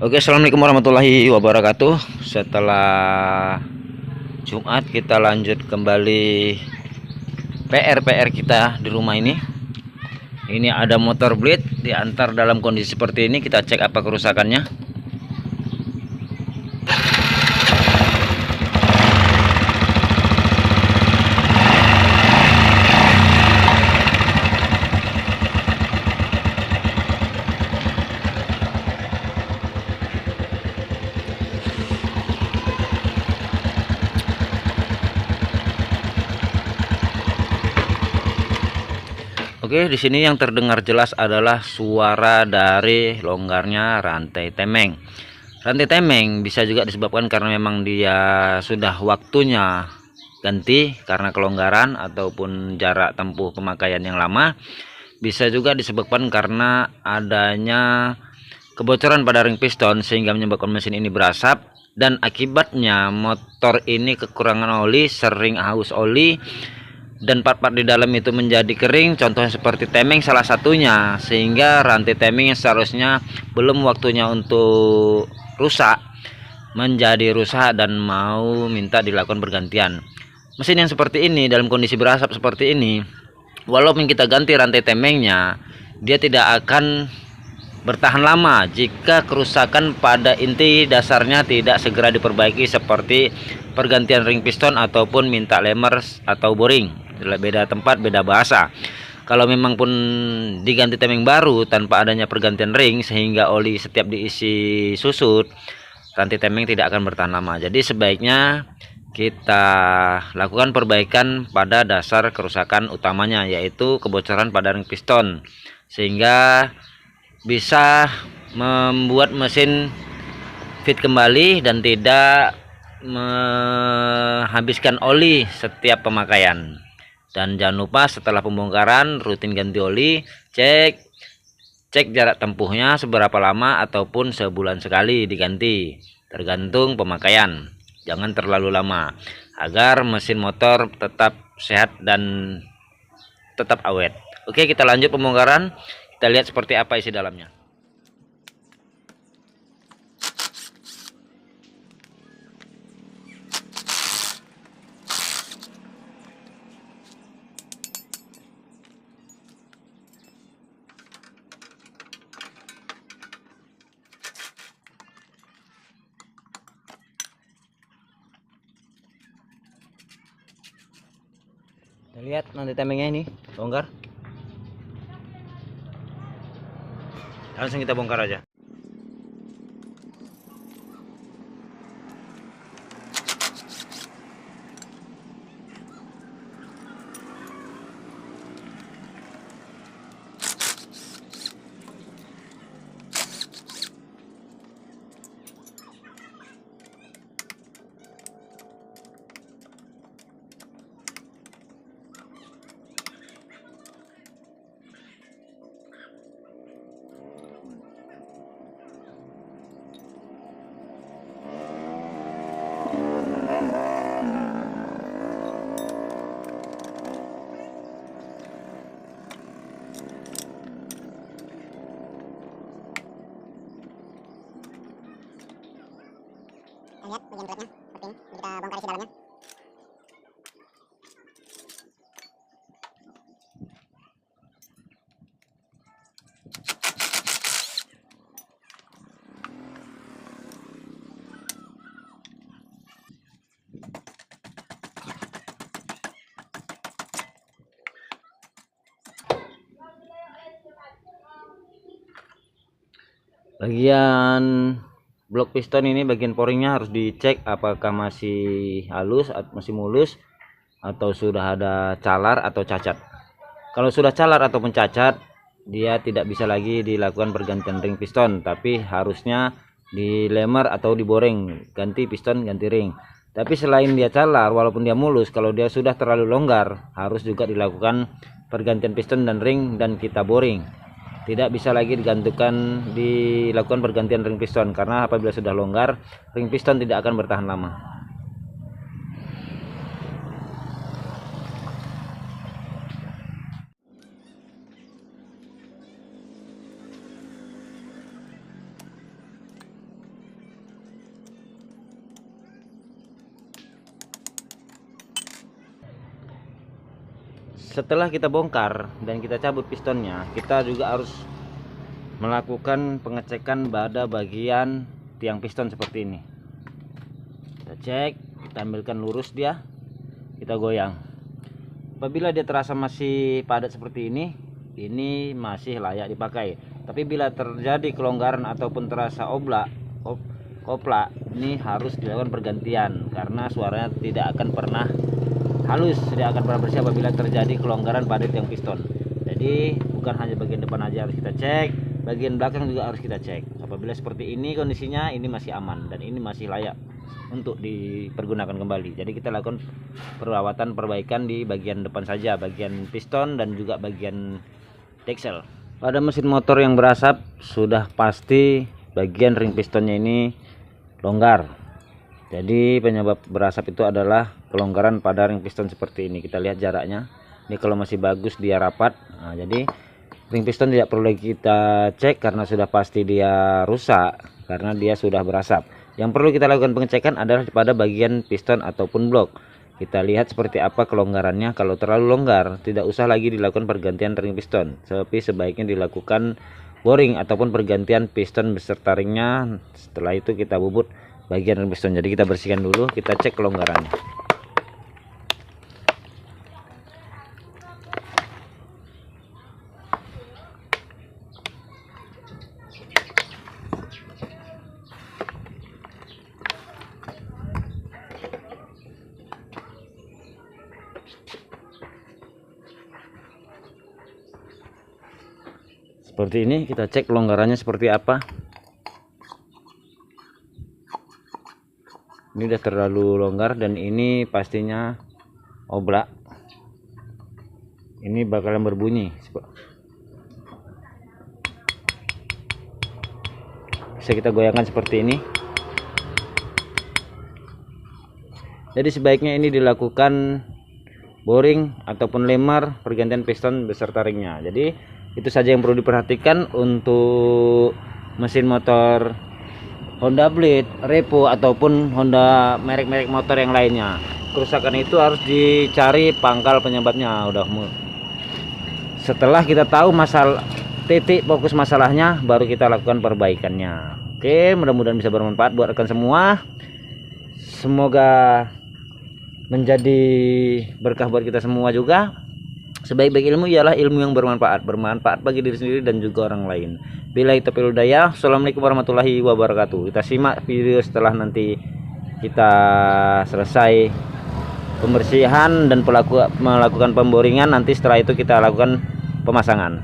Oke, assalamualaikum warahmatullahi wabarakatuh. Setelah Jumat kita lanjut kembali PR kita di rumah ini. Ini ada motor bleed diantar dalam kondisi seperti ini. Kita cek apa kerusakannya. Oke, di sini yang terdengar jelas adalah suara dari longgarnya rantai temeng. Rantai temeng bisa juga disebabkan karena memang dia sudah waktunya ganti karena kelonggaran ataupun jarak tempuh pemakaian yang lama. Bisa juga disebabkan karena adanya kebocoran pada ring piston sehingga menyebabkan mesin ini berasap, dan akibatnya motor ini kekurangan oli, sering haus oli, dan part-part di dalam itu menjadi kering, contohnya seperti temeng salah satunya, sehingga rantai temeng yang seharusnya belum waktunya untuk rusak menjadi rusak dan mau minta dilakukan pergantian. Mesin yang seperti ini dalam kondisi berasap seperti ini, walaupun kita ganti rantai temengnya, dia tidak akan bertahan lama jika kerusakan pada inti dasarnya tidak segera diperbaiki, seperti pergantian ring piston ataupun minta lemer atau boring. Beda tempat, beda bahasa. Kalau memang pun diganti temeng baru tanpa adanya pergantian ring sehingga oli setiap diisi susut, rantai temeng tidak akan bertahan lama. Jadi sebaiknya kita lakukan perbaikan pada dasar kerusakan utamanya, yaitu kebocoran pada ring piston, sehingga bisa membuat mesin fit kembali dan tidak menghabiskan oli setiap pemakaian. Dan jangan lupa setelah pembongkaran rutin ganti oli, cek jarak tempuhnya seberapa lama ataupun sebulan sekali diganti, tergantung pemakaian. Jangan terlalu lama agar mesin motor tetap sehat dan tetap awet. Oke, kita lanjut pembongkaran. Kita lihat seperti apa isi dalamnya. Kita lihat nanti temengnya ini longgar. Langsung kita bongkar aja. Lihat bagian beratnya seperti ini. Kita bongkar isi dalamnya. Bagian blok piston ini, bagian poringnya harus dicek apakah masih halus, masih mulus, atau sudah ada calar atau cacat. Kalau sudah calar ataupun cacat, dia tidak bisa lagi dilakukan pergantian ring piston, tapi harusnya dilemer atau diboreng, ganti piston, ganti ring. Tapi selain dia calar, walaupun dia mulus, kalau dia sudah terlalu longgar, harus juga dilakukan pergantian piston dan ring dan kita boring. Tidak bisa lagi dilakukan pergantian ring piston, karena apabila sudah longgar, ring piston tidak akan bertahan lama. setelah kita bongkar dan kita cabut pistonnya, kita juga harus melakukan pengecekan pada bagian tiang piston seperti ini. Kita cek, kita ambilkan lurus dia, kita goyang. Apabila dia terasa masih padat seperti ini masih layak dipakai. Tapi bila terjadi kelonggaran ataupun terasa kopla, ini harus dilakukan pergantian karena suaranya tidak akan pernah halus, tidak akan pernah bersih apabila terjadi kelonggaran pada tiang piston. Jadi bukan hanya bagian depan aja harus kita cek, bagian belakang juga harus kita cek. Apabila seperti ini kondisinya, ini masih aman dan ini masih layak untuk dipergunakan kembali. Jadi kita lakukan perawatan perbaikan di bagian depan saja, bagian piston dan juga bagian deksel. Pada mesin motor yang berasap sudah pasti bagian ring pistonnya ini longgar. Jadi penyebab berasap itu adalah kelonggaran pada ring piston seperti ini. Kita lihat jaraknya. Ini kalau masih bagus dia rapat. Nah, jadi ring piston tidak perlu lagi kita cek karena sudah pasti dia rusak karena dia sudah berasap. Yang perlu kita lakukan pengecekan adalah pada bagian piston ataupun blok. Kita lihat seperti apa kelonggarannya. Kalau terlalu longgar, tidak usah lagi dilakukan pergantian ring piston, tapi sebaiknya dilakukan boring ataupun pergantian piston beserta ringnya. Setelah itu kita bubut bagian ring piston. Jadi kita bersihkan dulu, kita cek kelonggarannya. Seperti ini, kita cek kelonggarannya seperti apa. Ini udah terlalu longgar dan ini pastinya oblak. Ini bakalan berbunyi. Bisa kita goyangkan seperti ini. Jadi sebaiknya ini dilakukan boring ataupun lemar pergantian piston beserta ringnya. Jadi itu saja yang perlu diperhatikan untuk mesin motor Honda Blade, Repo ataupun Honda merek-merek motor yang lainnya. Kerusakan itu harus dicari pangkal penyebabnya. Setelah kita tahu masalah titik fokus masalahnya, baru kita lakukan perbaikannya. Oke, mudah-mudahan bisa bermanfaat buat rekan semua. Semoga menjadi berkah buat kita semua juga. Sebaik-baik ilmu ialah ilmu yang bermanfaat bagi diri sendiri dan juga orang lain. Billahi taufiq wal hidayah. Assalamualaikum warahmatullahi wabarakatuh. Kita simak video setelah nanti kita selesai pembersihan dan melakukan pemboringan. Nanti setelah itu kita lakukan pemasangan.